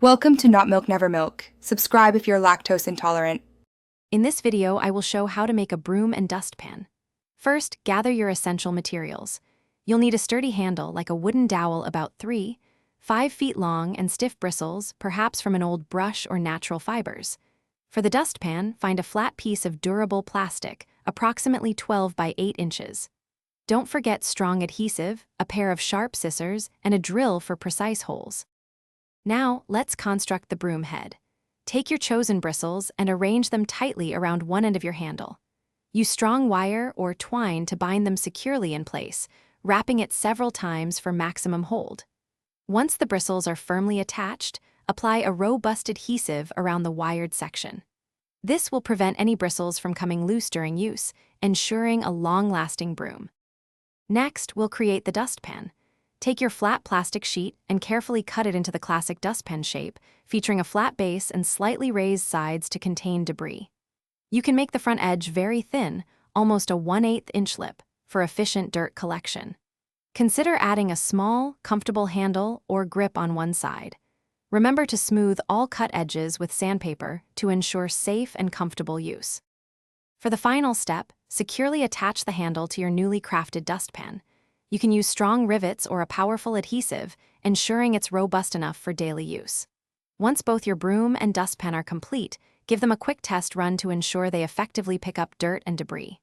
Welcome to Not Milk Never Milk. Subscribe if you're lactose intolerant. In this video, I will show how to make a broom and dustpan. First, gather your essential materials. You'll need a sturdy handle like a wooden dowel about 5 feet long and stiff bristles, perhaps from an old brush or natural fibers. For the dustpan, find a flat piece of durable plastic, approximately 12 by 8 inches. Don't forget strong adhesive, a pair of sharp scissors, and a drill for precise holes. Now, let's construct the broom head. Take your chosen bristles and arrange them tightly around one end of your handle. Use strong wire or twine to bind them securely in place, wrapping it several times for maximum hold. Once the bristles are firmly attached, apply a robust adhesive around the wired section. This will prevent any bristles from coming loose during use, ensuring a long-lasting broom. Next, we'll create the dustpan. Take your flat plastic sheet and carefully cut it into the classic dustpan shape, featuring a flat base and slightly raised sides to contain debris. You can make the front edge very thin, almost a 1/8 inch lip, for efficient dirt collection. Consider adding a small, comfortable handle or grip on one side. Remember to smooth all cut edges with sandpaper to ensure safe and comfortable use. For the final step, securely attach the handle to your newly crafted dustpan. You can use strong rivets or a powerful adhesive, ensuring it's robust enough for daily use. Once both your broom and dustpan are complete, give them a quick test run to ensure they effectively pick up dirt and debris.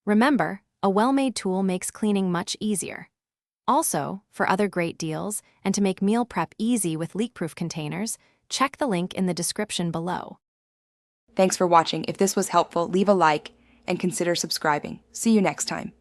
Remember, a well-made tool makes cleaning much easier. Also, for other great deals, and to make meal prep easy with leak-proof containers, check the link in the description below. Thanks for watching. If this was helpful, leave a like and consider subscribing. See you next time.